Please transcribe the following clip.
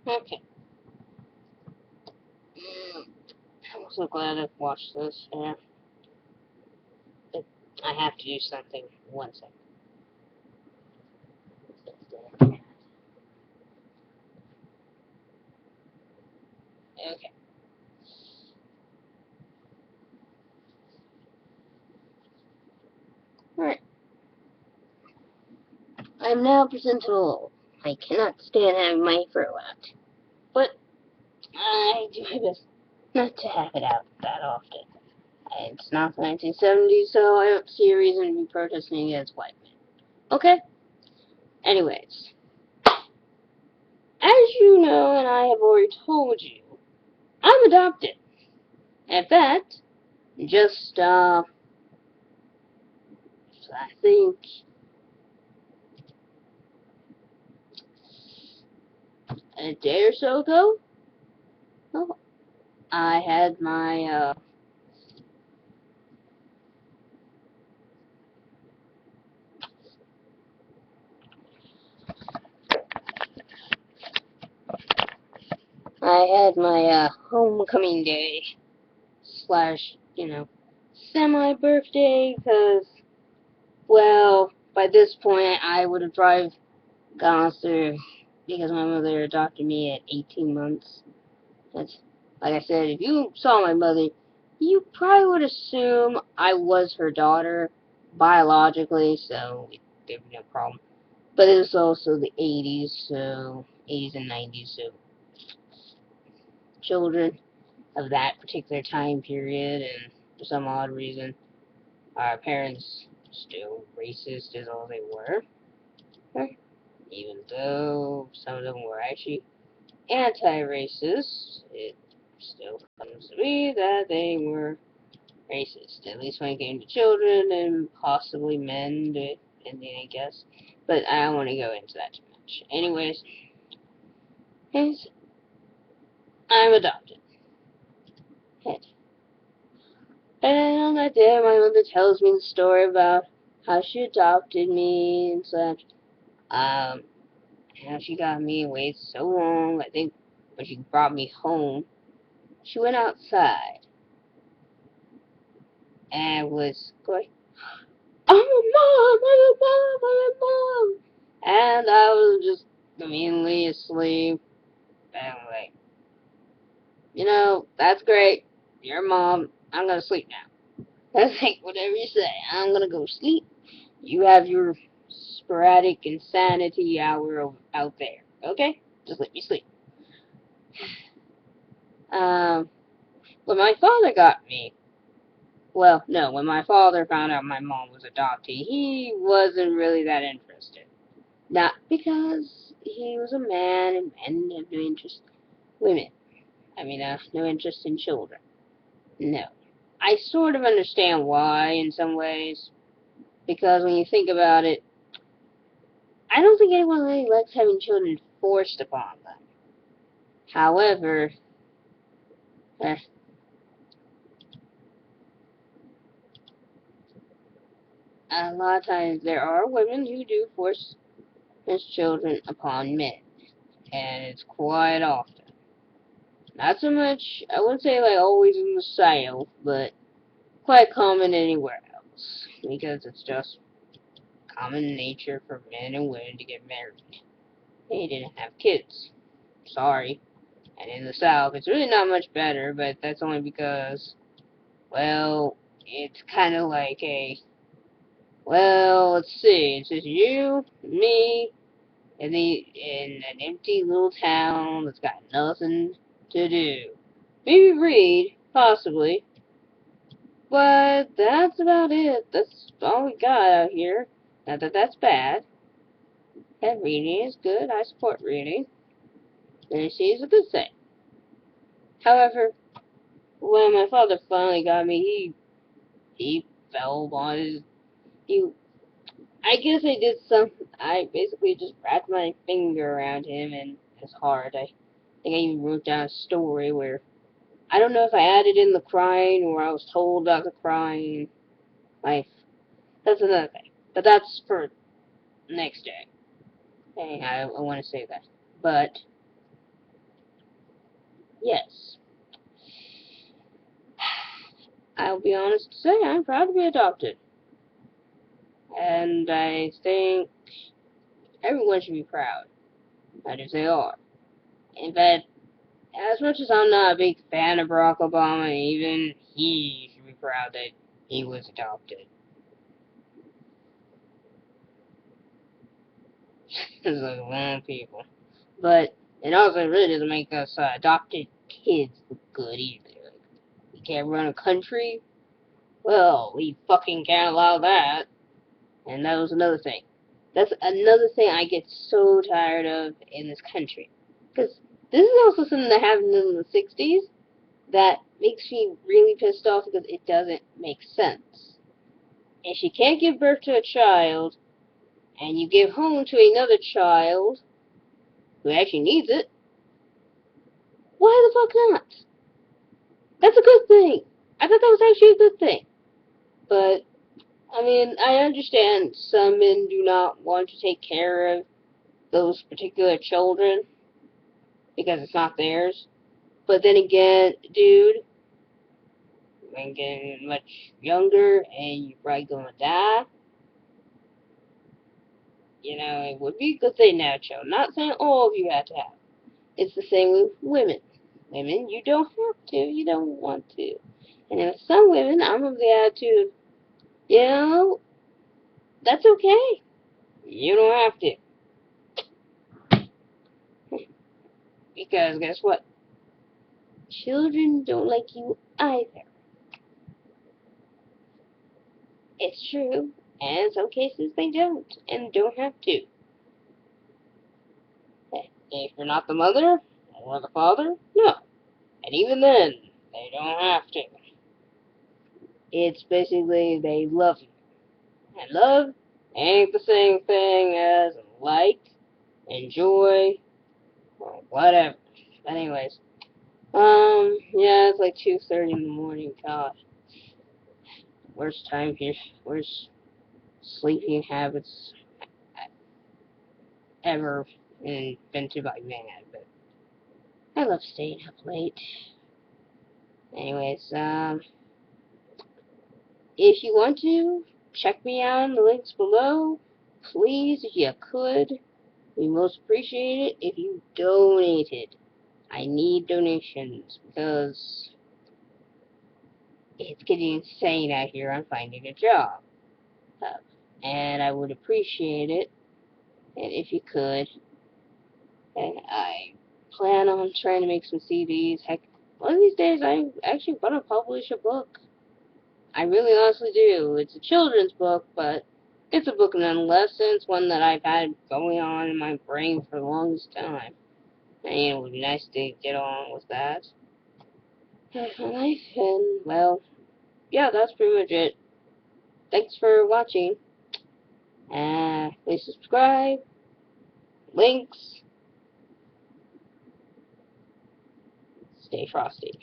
Okay. I'm so glad I watched this. Yeah. I have to do something. One second. Okay. Alright. I am now presentable. I cannot stand having my fur out. But I do my best not to have it out that often. It's not the 1970s, so I don't see a reason to be protesting against white men. Okay? Anyways, as you know, and I have already told you, I'm adopted. In fact, just, I think a day or so ago, oh, I had my homecoming day slash, semi-birthday, because, well, by this point, I would have gone through, because my mother adopted me at 18 months. That's, like I said, if you saw my mother, you probably would assume I was her daughter biologically, so there'd be no problem. But it was also the 80s, so 80s and 90s, so children of that particular time period, and for some odd reason, our parents still racist as all they were, even though some of them were actually anti-racist. It still comes to me that they were racist, at least when it came to children and possibly men, Indian, I guess. But I don't want to go into that too much. Anyways, I'm adopted. And on that day, my mother tells me the story about how she adopted me and such. Um, how she got me and waited so long. I think when she brought me home, she went outside and was going, "I'm a mom, I'm a mom, I'm a mom." And I was just immediately asleep. And I'm like, that's great. You're a mom. I'm gonna sleep now. That's like whatever you say. I'm gonna go sleep. You have your sporadic insanity hour out there. Okay? Just let me sleep. Um, when my father got me, well, no, when my father found out my mom was adopted, he wasn't really that interested. Not because he was a man and men have no interest in women. No interest in children. No. I sort of understand why in some ways, because when you think about it, I don't think anyone really likes having children forced upon them. However, eh, a lot of times there are women who do force their children upon men, and it's quite often. Not so much, I wouldn't say like always in the South, but quite common anywhere else, because it's just common nature for men and women to get married. They didn't have kids. Sorry. And in the South, it's really not much better, but that's only because, well, it's kind of like let's see, it's just you, me, in an empty little town that's got nothing to do. Maybe read, possibly, but that's about it. That's all we got out here. Not that that's bad. And reading is good. I support reading. Literacy is a good thing. However, when my father finally got me, he fell on his. He, I guess I did some. I basically just wrapped my finger around him and his heart. I think I even wrote down a story where I don't know if I added in the crying or I was told about the crying. Like, that's another thing. But that's for next day. Hey, I want to say that. But yes, I'll be honest to say I'm proud to be adopted. And I think everyone should be proud, that if they are. In fact, as much as I'm not a big fan of Barack Obama, even he should be proud that he was adopted. There's like a lot of people. But it also really doesn't make us adopted kids look good either. Like, we can't run a country. Well, we fucking can't allow that. And that was another thing. That's another thing I get so tired of in this country. Because this is also something that happened in the 60s that makes me really pissed off because it doesn't make sense. If you can't give birth to a child, and you give home to another child who actually needs it, why the fuck not? That's a good thing. I thought that was actually a good thing. But, I mean, I understand some men do not want to take care of those particular children because it's not theirs. But then again, dude, when getting much younger and you're probably gonna die, you know, it would be a good thing now, Joe. Not saying all of you have to have. It's the same with women. Women, you don't have to. You don't want to. And with some women, I'm of the attitude, you know, that's okay. You don't have to. Because guess what? Children don't like you either. It's true. And in some cases, they don't. And don't have to. If you're not the mother or the father, no. And even then, they don't have to. It's basically they love you. And love ain't the same thing as like, enjoy, or whatever. Anyways, yeah, it's like 2:30 in the morning. God, worst time here, worst sleeping habits ever invented by man. But I love staying up late. Anyways, if you want to check me out in the links below, please, if you could, we most appreciate it if you donated. I need donations because it's getting insane out here on finding a job. And I would appreciate it and if you could. And I plan on trying to make some CDs. Heck, one of these days I actually want to publish a book. I really honestly do. It's a children's book, but it's a book nonetheless, and it's one that I've had going on in my brain for the longest time. And it would be nice to get on with that. That's my life, and well, yeah, that's pretty much it. Thanks for watching. Please subscribe. Links. Stay frosty.